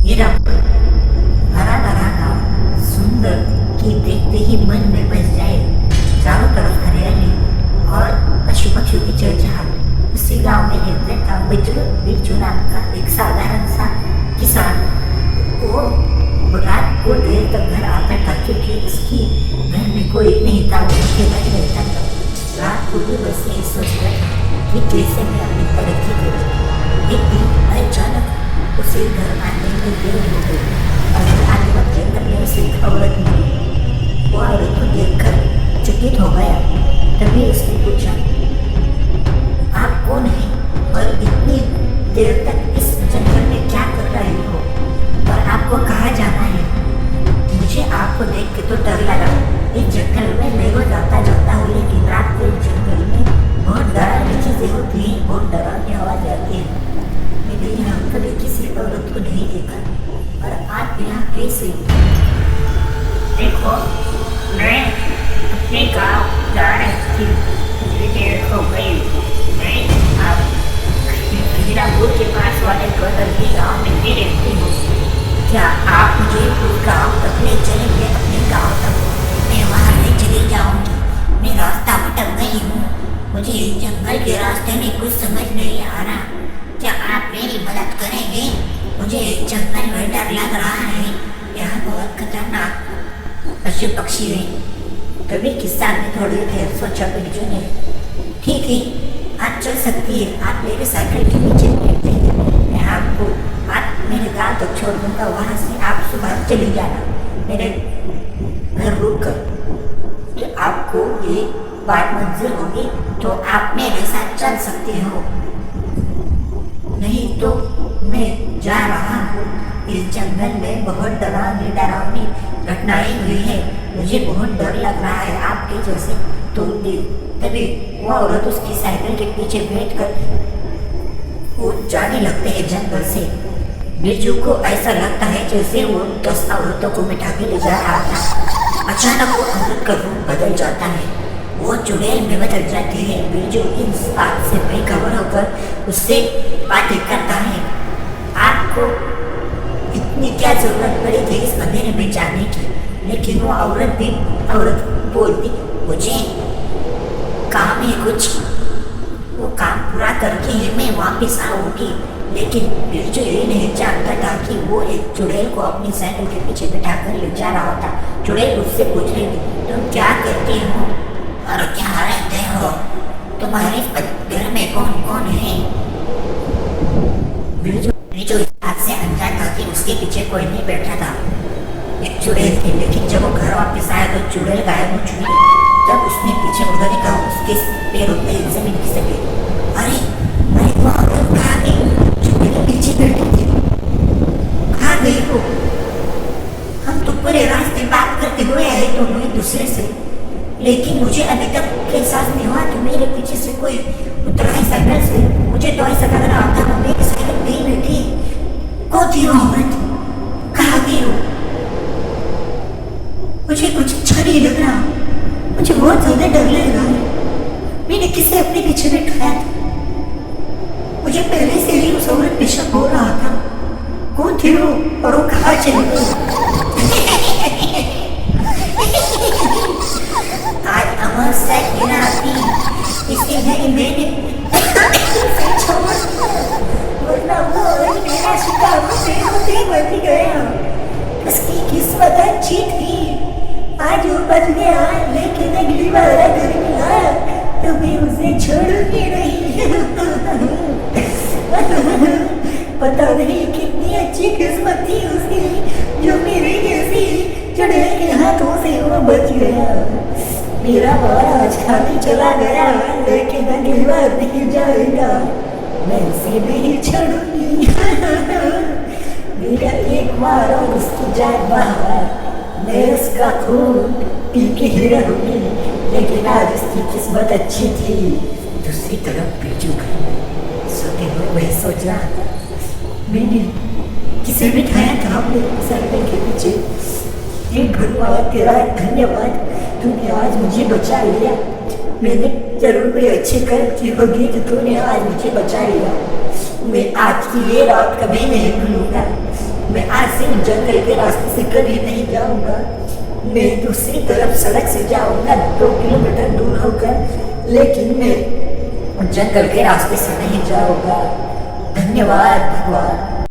हीरापुर हरा भरा गाँव सुंदर कि देखते ही मन में बस जाए। चारों तरफ हरियाली और पशु पक्षियों की चहचहाट। उसी गांव में रहता था बिरजू नाम का एक साधारण सा किसान। वो रात को देर तक घर आता था क्योंकि उसकी घर में कोई नहीं था, वो अकेला ही रहता था। रात को भी बस यही सोचता था कि कैसे मैं अपनी तरक्की करूँ। एक दिन अचानक उसे घर आने में देर हो गई और आने वक्त में उसे एक औरत मिली। वो औरत को देखकर चकित हो गया। तभी उसने पूछा, आप कौन हैं और इतनी देर तक इस जंगल में क्या कर रहे हो और आपको कहाँ जाना है? मुझे आपको देख के तो डर लगा। इस जंगल में मैं रोज आता जाता हूँ, लेकिन रात को इस जंगल में बहुत डरावनी चीजें होती है, बहुत डरावनी आवाज आती है। मैंने यहाँ कभी किसी औरत को नहीं देखा और आप यहाँ कैसे? देखो, मैं अपने गाँव जा रही थी, मुझे देर हो गई। मैं अब हीरापुर के पास वाले गदर गाँव में भी रहती हूँ। क्या आप मुझे उस गाँव तक ले चलेंगे? अपने गाँव तक मैं वहाँ ले चली जाऊँगी। मैं रास्ता भटक गई हूँ, मुझे जंगल के रास्ते में कुछ समझ नहीं आ रहा। क्या आप मेरी मदद करेंगे? मुझे जंगल में डर लग रहा है, यहाँ बहुत खतरनाक पशु पक्षी है। तभी किसान ने थोड़ी देर सोचा। बिरजू ने, ठीक है, आप चल सकती है, आप मेरे साइकिल के नीचे बैठते हैं, मैं आपको मेरे गाँव तक छोड़ दूंगा। वहाँ से आप सुबह चली जाना मेरे घर रुक कर। तो आपको ये बात मंजूर होगी तो आप मेरे साथ चल सकते हो, नहीं तो मैं जा रहा हूँ। इस जंगल में बहुत डरावनी घटनाएं हुई है, मुझे बहुत डर लग रहा है आपके जैसे। तो तभी वो औरत उसकी साइकिल के पीछे बैठकर वो जाने लगते हैं जंगल से। बिरजू को ऐसा लगता है जैसे वो 10 औरतों को मिटा के ले जा रहा था। अचानक वो औरत का रूप बदल जाता है, वो चुड़ैल में बदल जाती है। बिरजू इस बात से बेखबर होकर उससे बातें करता है। आपको इतनी क्या जरूरत पड़ी थी इस अंधेरे में जाने की? लेकिन वो औरत बोलती, मुझे काम है कुछ, वो काम पूरा करके ही मैं वापस आऊंगी। लेकिन बिरजू ये नहीं जानता था कि वो एक चुड़ैल को अपनी साइकिल के पीछे बिठा कर ले जा रहा था। चुड़ैल उससे पूछ रही थी, तुम क्या करती हो और क्या रहते हो? तुम्हारे घर में कौन कौन है? बिरजू इस बात से अनजान था कि उसके पीछे कोई नहीं बैठा था, एक चुड़ैल थी। लेकिन जब वो घर वापस आया तो चुड़ैल गायब हो चुकी। जब उसने पीछे मुड़कर देखा, उसके पैरों में जमीन खिसक गई। अरे वो औरत कहाँ गई? पीछे बैठी थी, कहाँ गई हो? हम तो पूरे रास्ते बात करते हुए आए दोनों एक दूसरे से, लेकिन मुझे अभी तक एहसास नहीं हुआ कि मेरे पीछे से कोई उतरा है साइकिल से। मुझे तो ऐसा लग रहा था मेरी साइकिल नहीं बैठी। कौन थी वो औरत? कहाँ गई हो? मुझे कुछ अच्छा नहीं लग रहा, मुझे बहुत ज्यादा डर लग रहा है। मैंने किसे अपने पीछे बैठाया था? मुझे पहले से ही उस औरत पे शक हो रहा था। कौन थी वो और वो कहाँ चली गई? आज अमावस्या की रात थी, इसलिए मैंने वरना वो औरत मेरा शिकार होते बच गया। उसकी किस्मत अच्छी थी, आज वो बच गया। लेकिन अगली बार अगर मिला तो मैं उसे छोड़ूंगी नहीं। पता नहीं कितनी अच्छी किस्मत थी उसकी, जो मेरे जैसी चुड़ैल के हाथों से वो बच गया। मेरा बार आज खाली चला गया, लेकिन अगली बार नहीं जाएगा, मैं उसे नहीं छोड़ूंगी। मेरा एक बार और उसकी जान बाहर, मैं उसका खून पी के ही रहूंगी। लेकिन आज उसकी किस्मत अच्छी थी। दूसरी तरफ बिरजू सोते हुए वही सोच रहा था, मैंने किसे बिठाया था अपने साइकिल के पीछे? हे भगवान, तेरा धन्यवाद, तूने आज मुझे बचा लिया। मैंने जरूर कोई अच्छे कर्म की होगी कि तूने आज मुझे बचा लिया। मैं आज की ये रात कभी नहीं भूलूंगा। मैं आज से जंगल के रास्ते से कभी नहीं जाऊंगा। मैं दूसरी तरफ सड़क से जाऊंगा 2 किलोमीटर दूर होकर, लेकिन मैं जंगल के रास्ते से नहीं जाऊंगा। धन्यवाद भगवान।